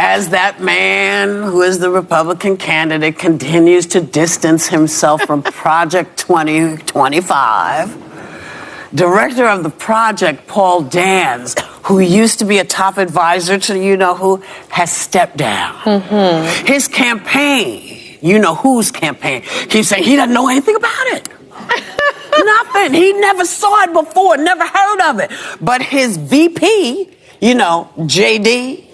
As that man who is the Republican candidate continues to distance himself from Project 2025, director of the project, Paul Dans, who used to be a top advisor to you-know-who, has stepped down. Mm-hmm. His campaign, you-know-who's campaign, keeps saying he doesn't know anything about it. Nothing. He never saw it before, never heard of it. But his VP, JD,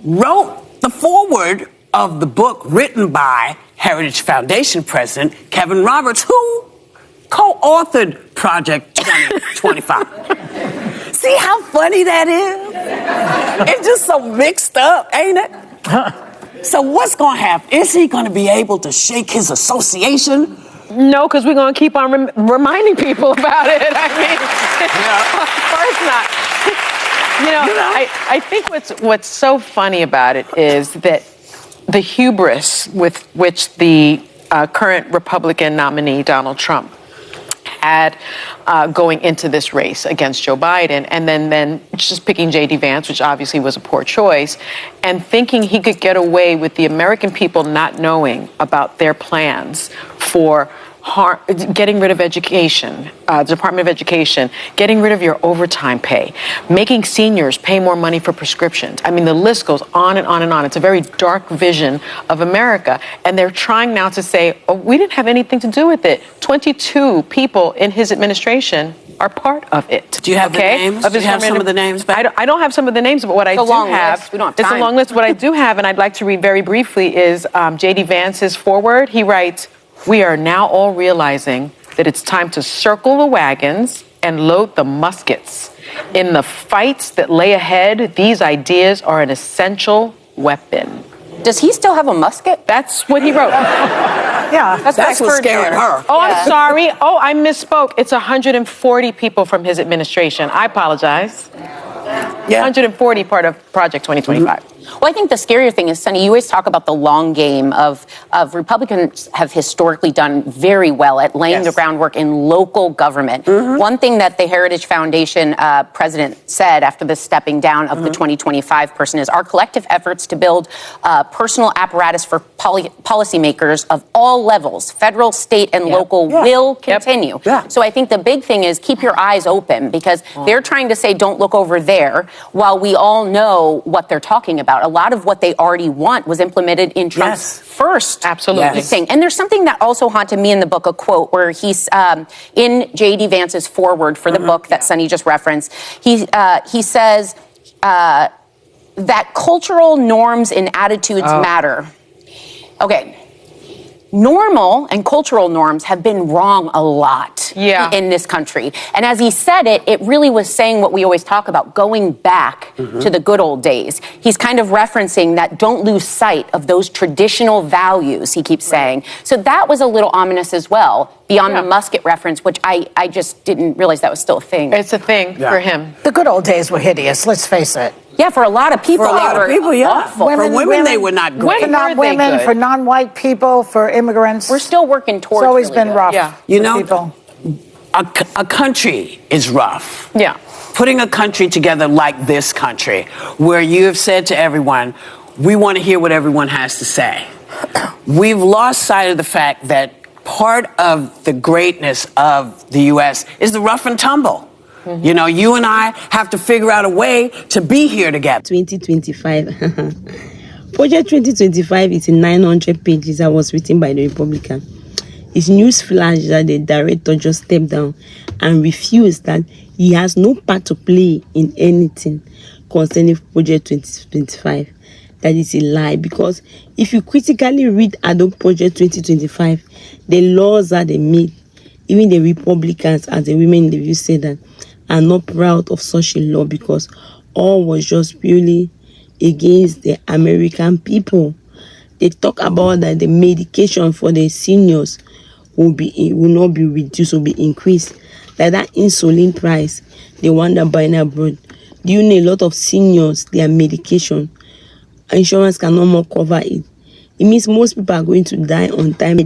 wrote the foreword of the book written by Heritage Foundation President Kevin Roberts, who co-authored Project 2025. See how funny that is? It's just so mixed up, ain't it? So what's going to happen? Is he going to be able to shake his association? No, because we're going to keep on reminding people about it. I mean, of course not. I think what's so funny about it is that the hubris with which the current Republican nominee, Donald Trump, had going into this race against Joe Biden, and then just picking J.D. Vance, which obviously was a poor choice, and thinking he could get away with the American people not knowing about their plans for getting rid of education, the Department of Education, getting rid of your overtime pay, making seniors pay more money for prescriptions. I mean, the list goes on and on and on. It's a very dark vision of America. And they're trying now to say, oh, we didn't have anything to do with it. 22 people in his administration are part of it. Do you have the names? Do you have some of the names? I don't have some of the names, but what I do have, we don't have time. It's a long list. What I do have, and I'd like to read very briefly, is J.D. Vance's foreword. He writes, "We are now all realizing that it's time to circle the wagons and load the muskets. In the fights that lay ahead, these ideas are an essential weapon." Does he still have a musket? That's what he wrote. Yeah, that's what scared her. Oh, I'm sorry. Oh, I misspoke. It's 140 people from his administration. I apologize. Yeah. 140 part of Project 2025. Mm-hmm. Well, I think the scarier thing is, Sonny, you always talk about the long game of Republicans have historically done very well at laying the groundwork in local government. Mm-hmm. One thing that the Heritage Foundation president said after the stepping down of the 2025 person is our collective efforts to build personal apparatus for policymakers of all levels, federal, state, and local, will continue. Yeah. So I think the big thing is keep your eyes open, because they're trying to say don't look over there, while we all know what they're talking about. A lot of what they already want was implemented in Trump's first thing. And there's something that also haunted me in the book, a quote where he's in J.D. Vance's foreword for the book that Sonny just referenced. He says that cultural norms and attitudes matter. Okay. Normal and cultural norms have been wrong a lot in this country. And as he said it, it really was saying what we always talk about, going back to the good old days. He's kind of referencing that don't lose sight of those traditional values, he keeps saying. So that was a little ominous as well, beyond the musket reference, which I just didn't realize that was still a thing. It's a thing for him. The good old days were hideous, let's face it. Yeah, for a lot of people, awful. For women, they were not great. For non-women, for non-white people, for immigrants. We're still working towards. It's always been rough. Yeah. You know, people. A country is rough. Yeah. Putting a country together like this country, where you have said to everyone, we want to hear what everyone has to say. We've lost sight of the fact that part of the greatness of the U.S. is the rough and tumble. Mm-hmm. You know, you and I have to figure out a way to be here together. 2025. Project 2025 is in 900 pages that was written by the Republican. It's newsflash that the director just stepped down and refused that he has no part to play in anything concerning Project 2025. That is a lie, because if you critically read Adobe Project 2025, the laws that they made, even the Republicans, as the women in the view say that, are not proud of such a law, because all was just purely against the American people. They talk about that the medication for the seniors will not be reduced, will be increased. Like that insulin price, the one that buying abroad. Do you know a lot of seniors, their medication, insurance cannot more cover it? It means most people are going to die on time.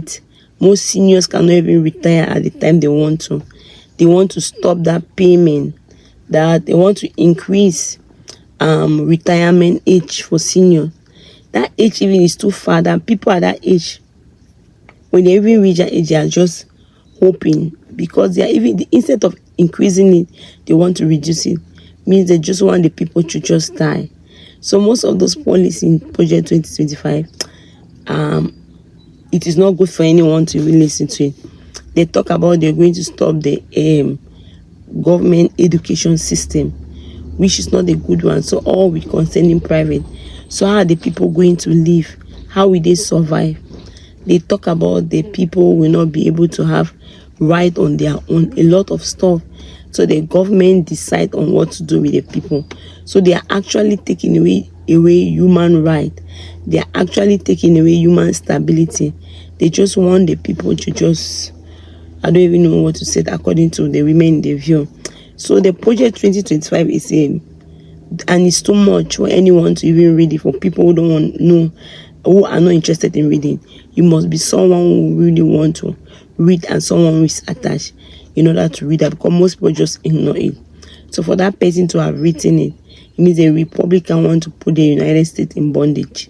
Most seniors cannot even retire at the time they want to. They want to stop that payment, that they want to increase retirement age for senior. That age even is too far. That people at that age, when they even reach that age, they are just hoping, because they are even, instead of increasing it, they want to reduce it. Means they just want the people to just die. So most of those policies in Project 2025, it is not good for anyone to even listen to it. They talk about they're going to stop the government education system, which is not a good one. So all we concerning private. So how are the people going to live? How will they survive? They talk about the people will not be able to have right on their own, a lot of stuff. So the government decide on what to do with the people. So they are actually taking away human right. They are actually taking away human stability. They just want the people to just, I don't even know what to say according to the women in the view. So the Project 2025 is and it's too much for anyone to even read it. For people who don't want to know, who are not interested in reading, you must be someone who really want to read and someone who is attached in order to read that, because most people just ignore it. So for that person to have written it, it means the Republican want to put the United States in bondage.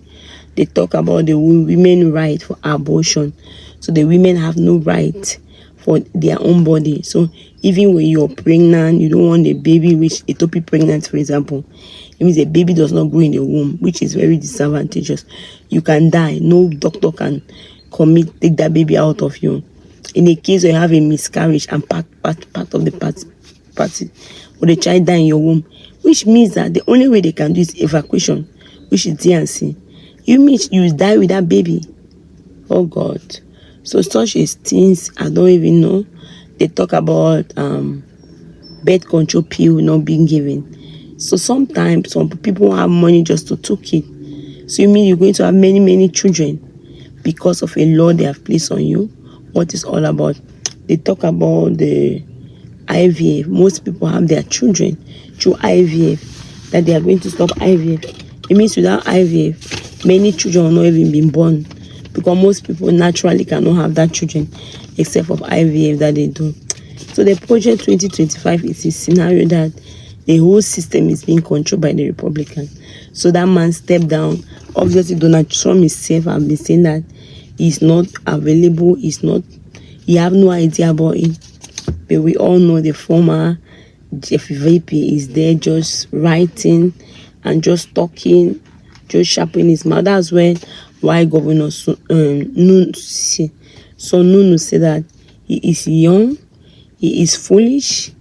They talk about the women right for abortion. So the women have no right for their own body. So even when you're pregnant, you don't want a baby, which ectopic pregnant, for example, it means the baby does not grow in the womb, which is very disadvantageous. You can die. No doctor can take that baby out of you. In a case where you have a miscarriage and part of the party, or the child die in your womb, which means that the only way they can do is evacuation, which is D&C. You mean you die with that baby? Oh God. So such as things I don't even know. They talk about birth control pill not being given. So sometimes some people have money just to take it. So you mean you're going to have many children because of a law they have placed on you? What is all about? They talk about the IVF. Most people have their children through IVF, that they are going to stop IVF. It means without IVF, many children will not even be born, because most people naturally cannot have that children except for IVF that they do. So the Project 2025 is a scenario that the whole system is being controlled by the Republicans. So that man stepped down. Obviously, Donald Trump himself have been saying that he's not available, he have no idea about it. But we all know the former VP is there just writing and just talking, just sharpening his mouth. That's why Governor Nunu said that he is young, he is foolish,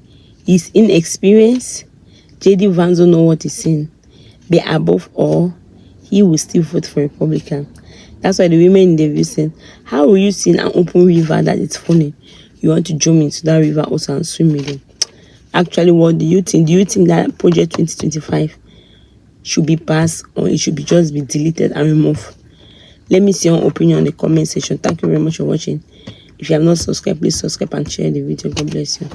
he is inexperienced. J.D. Vance don't know what he's saying. But above all, he will still vote for Republican. That's why the women in the view said, how will you see an open river that is falling? You want to jump into that river also and swim with it? Actually, what do you think? Do you think that Project 2025 should be passed, or it should be just be deleted and removed? Let me see your opinion in the comment section. Thank you very much for watching. If you have not subscribed, please subscribe and share the video. God bless you.